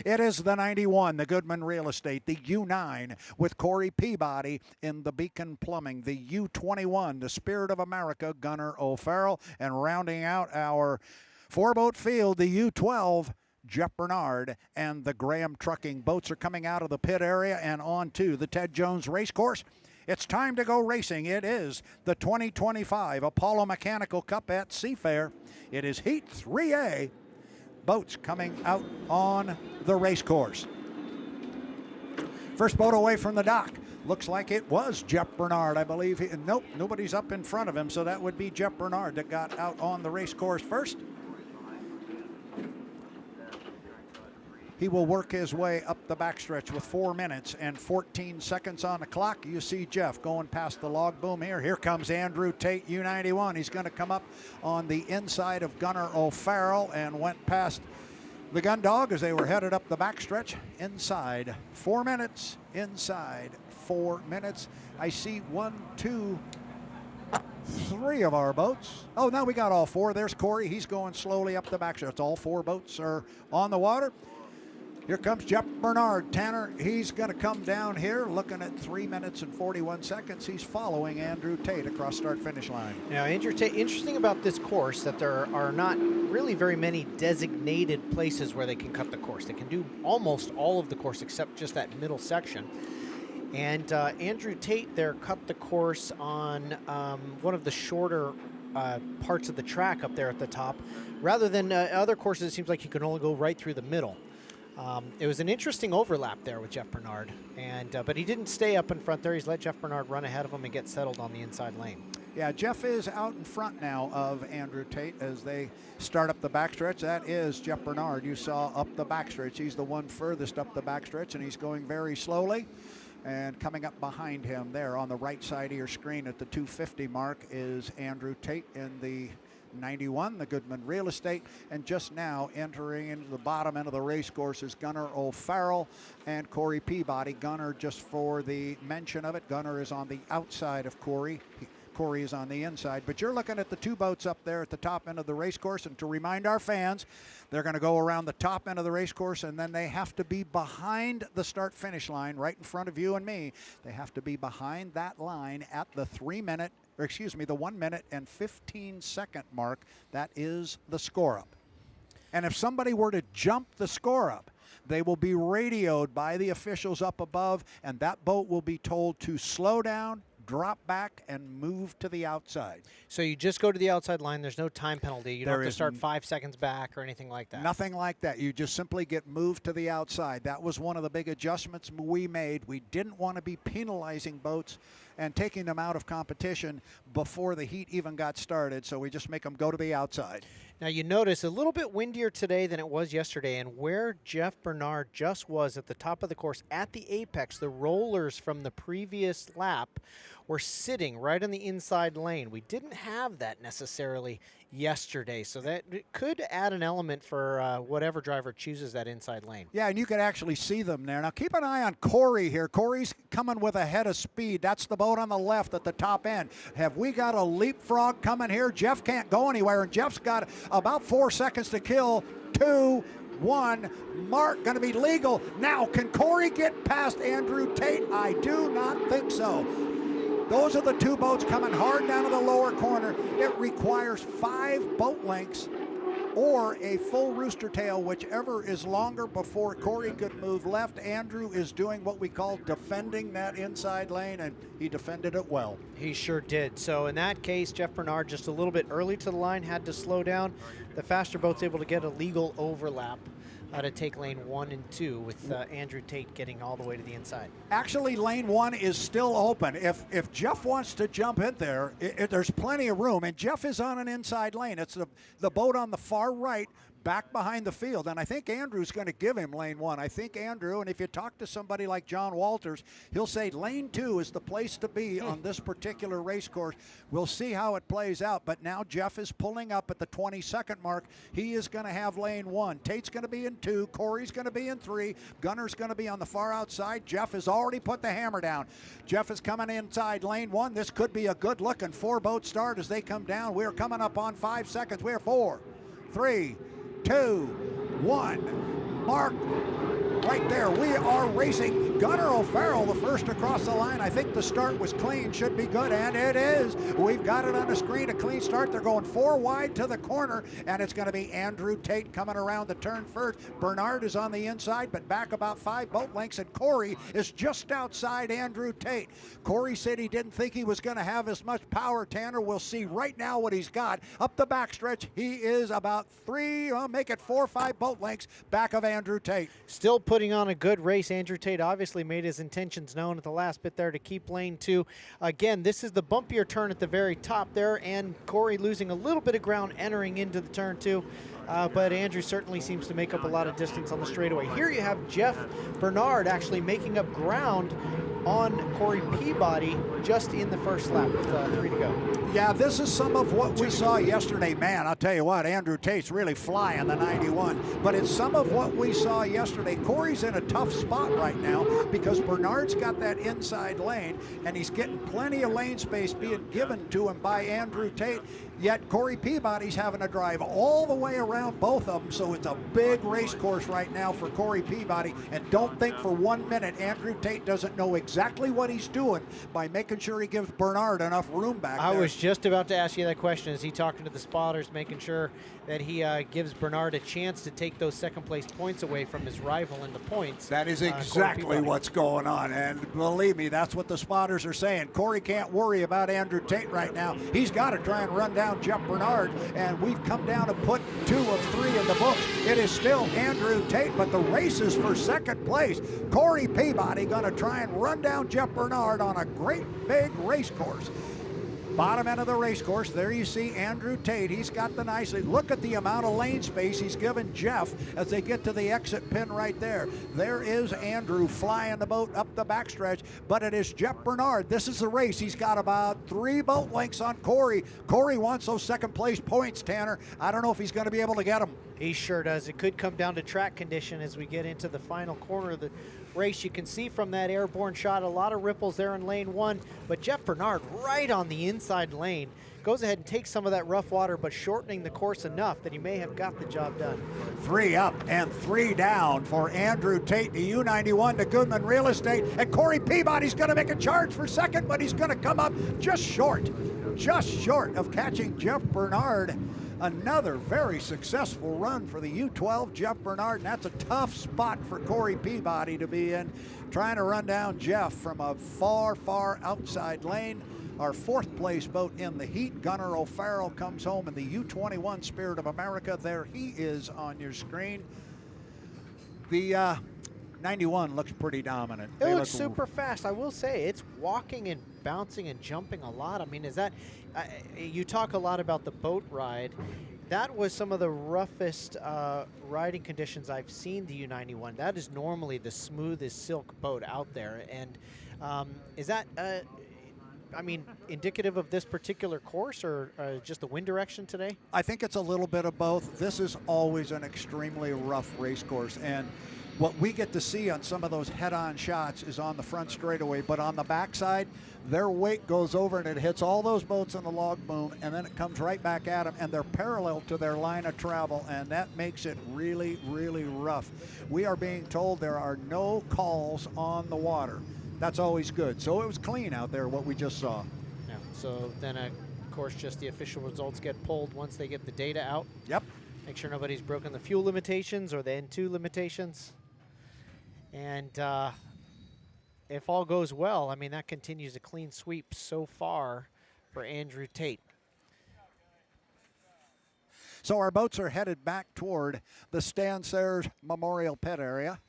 It is the 91, the Goodman Real Estate, the U9 with Corey Peabody in the Beacon Plumbing, the U21, the Spirit of America, Gunnar O'Farrell, and rounding out our four-boat field, the U12, Jeff Bernard and the Graham Trucking. Boats are coming out of the pit area and on to the Ted Jones Racecourse. It's time to go racing. It is the 2025 Apollo Mechanical Cup at Seafair. It is Heat 3A. Boats coming out on the racecourse. First boat away from the dock. Looks like it was Jeff Bernard, I believe. Nope, nobody's up in front of him, so that would be Jeff Bernard that got out on the racecourse first. He will work his way up the backstretch with 4 minutes and 14 seconds on the clock. You see Jeff going past the log boom here. Here comes Andrew Tate, U91. He's going to come up on the inside of Gunnar O'Farrell and went past the gun dog as they were headed up the backstretch. Inside 4 minutes, inside 4 minutes. I see 1, 2, 3 of our boats. Oh, now we got all 4. There's Corey. He's going slowly up the backstretch. All 4 boats are on the water. Here comes Jeff Bernard. Tanner, he's going to come down here looking at 3 minutes and 41 seconds. He's following Andrew Tate across start-finish line. Now, Andrew Tate, interesting about this course that there are not really very many designated places where they can cut the course. They can do almost all of the course except just that middle section. And Andrew Tate there cut the course on one of the shorter parts of the track up there at the top. Rather than other courses, it seems like you can only go right through the middle. It was an interesting overlap there with Jeff Bernard, but he didn't stay up in front there. He's let Jeff Bernard run ahead of him and get settled on the inside lane. Yeah, Jeff is out in front now of Andrew Tate as they start up the backstretch. That is Jeff Bernard. You saw up the backstretch. He's the one furthest up the backstretch, and he's going very slowly. And coming up behind him there on the right side of your screen at the 250 mark is Andrew Tate in the 91, the Goodman Real Estate, and just now entering into the bottom end of the race course is Gunnar O'Farrell and Corey Peabody. Gunnar, just for the mention of it, Gunnar is on the outside of Corey. Corey is on the inside, but you're looking at the 2 boats up there at the top end of the race course, and to remind our fans, they're going to go around the top end of the race course, and then they have to be behind the start-finish line, right in front of you and me. They have to be behind that line at the 1 minute and 15 second mark. That is the score up. And if somebody were to jump the score up, they will be radioed by the officials up above, and that boat will be told to slow down, drop back, and move to the outside. So you just go to the outside line. There's no time penalty. You don't have to start 5 seconds back or anything like that. Nothing like that. You just simply get moved to the outside. That was one of the big adjustments we made. We didn't want to be penalizing boats and taking them out of competition before the heat even got started, so we just make them go to the outside. Now you notice a little bit windier today than it was yesterday, and where Jeff Bernard just was at the top of the course at the apex, the rollers from the previous lap were sitting right on the inside lane. We didn't have that necessarily yesterday, so that could add an element for whatever driver chooses that inside lane. Yeah, and you could actually see them there. Now keep an eye on Corey here. Corey's coming with a head of speed. That's the boat on the left at the top end. Have we got a leapfrog coming here? Jeff can't go anywhere, and Jeff's got about 4 seconds to kill. 2, 1, mark, going to be legal. Now, can Corey get past Andrew Tate? I do not think so. Those are the 2 boats coming hard down to the lower corner. It requires 5 boat lengths or a full rooster tail, whichever is longer, before Corey could move left. Andrew is doing what we call defending that inside lane, and he defended it well. He sure did. So in that case, Jeff Bernard just a little bit early to the line, had to slow down. The faster boat's able to get a legal overlap to take lane 1 and 2 with Andrew Tate getting all the way to the inside. Actually, lane 1 is still open. If Jeff wants to jump in there, there's plenty of room, and Jeff is on an inside lane. It's the boat on the far right, back behind the field, and I think Andrew's going to give him lane 1. I think Andrew, and if you talk to somebody like John Walters, he'll say lane 2 is the place to be on this particular race course. We'll see how it plays out, but now Jeff is pulling up at the 22nd mark. He is going to have lane 1. Tate's going to be in 2. Corey's going to be in 3. Gunner's going to be on the far outside. Jeff has already put the hammer down. Jeff is coming inside lane 1. This could be a good-looking 4-boat start as they come down. We're coming up on 5 seconds. We're 4, 3, 2, 1. Mark right there. We are racing Gunnar O'Farrell, the first across the line. I think the start was clean, should be good, and it is. We've got it on the screen, a clean start. They're going 4 wide to the corner, and it's going to be Andrew Tate coming around the turn first. Bernard is on the inside, but back about 5 boat lengths, and Corey is just outside Andrew Tate. Corey said he didn't think he was going to have as much power, Tanner. We'll see right now what he's got. Up the backstretch, he is about 4 or 5 boat lengths back of Andrew Tate. Still putting on a good race. Andrew Tate obviously made his intentions known at the last bit there to keep lane 2. Again, this is the bumpier turn at the very top there, and Corey losing a little bit of ground entering into the turn 2. But Andrew certainly seems to make up a lot of distance on the straightaway. Here you have Jeff Bernard actually making up ground on Corey Peabody just in the first lap with 3 to go. Yeah, this is some of what we saw yesterday. Man, I'll tell you what, Andrew Tate's really flying the 91. But it's some of what we saw yesterday. Corey's in a tough spot right now because Bernard's got that inside lane, and he's getting plenty of lane space being given to him by Andrew Tate. Yet Corey Peabody's having to drive all the way around both of them, so it's a big race course right now for Corey Peabody. And don't think for 1 minute Andrew Tate doesn't know exactly what he's doing by making sure he gives Bernard enough room back there. I was just about to ask you that question. Is he talking to the spotters, making sure that he gives Bernard a chance to take those second place points away from his rival in the points? That is exactly what's going on, and believe me, that's what the spotters are saying. Corey can't worry about Andrew Tate right now. He's got to try and run down Jeff Bernard, and we've come down to put 2 of 3 in the books. It is still Andrew Tate, but the race is for second place. Corey Peabody going to try and run down Jeff Bernard on a great big race course. Bottom end of the race course, there you see Andrew Tate. He's got the nice, look at the amount of lane space he's given Jeff as they get to the exit pin right there. There is Andrew flying the boat up the backstretch, but it is Jeff Bernard. This is the race. He's got about 3 boat lengths on Corey. Corey wants those second place points, Tanner. I don't know if he's going to be able to get them. He sure does. It could come down to track condition as we get into the final corner of the race. You can see from that airborne shot a lot of ripples there in lane 1, but Jeff Bernard right on the inside lane goes ahead and takes some of that rough water, but shortening the course enough that he may have got the job done. 3 up and 3 down for Andrew Tate, the U91 to Goodman Real Estate, and Corey Peabody's going to make a charge for second, but he's going to come up just short of catching Jeff Bernard. Another very successful run for the U12 Jeff Bernard, and that's a tough spot for Corey Peabody to be in, trying to run down Jeff from a far outside lane. Our 4th place boat in the heat, Gunnar O'Farrell, comes home in the U21 Spirit of America. There he is on your screen. The 91 looks pretty dominant. It looks super fast. I will say it's walking and bouncing and jumping a lot. I mean, is that you talk a lot about the boat ride. That was some of the roughest riding conditions I've seen the U91. That is normally the smoothest silk boat out there. And is that, I mean, indicative of this particular course or just the wind direction today? I think it's a little bit of both. This is always an extremely rough race course, and what we get to see on some of those head-on shots is on the front straightaway, but on the backside, their weight goes over and it hits all those boats in the log boom, and then it comes right back at them, and they're parallel to their line of travel, and that makes it really rough. We are being told there are no calls on the water. That's always good. So it was clean out there, what we just saw. Yeah. So then, of course, just the official results get pulled once they get the data out. Yep. Make sure nobody's broken the fuel limitations or the N2 limitations. And if all goes well, I mean, that continues a clean sweep so far for Andrew Tate. So our boats are headed back toward the Stan Sayers Memorial Pit area.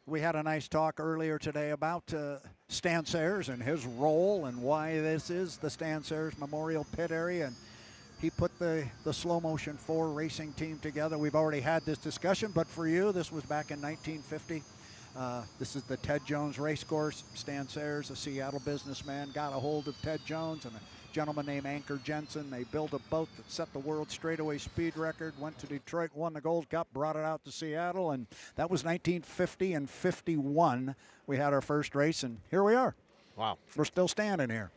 We had a nice talk earlier today about Stan Sayers and his role and why this is the Stan Sayers Memorial Pit area. And he put the Slow Motion 4 racing team together. We've already had this discussion, but for you, this was back in 1950. This is the Ted Jones race course. Stan Sayers, a Seattle businessman, got a hold of Ted Jones and a gentleman named Anker Jensen. They built a boat that set the world straightaway speed record, went to Detroit, won the Gold Cup, brought it out to Seattle, and that was 1950 and 51. We had our first race, and here we are. Wow. We're still standing here.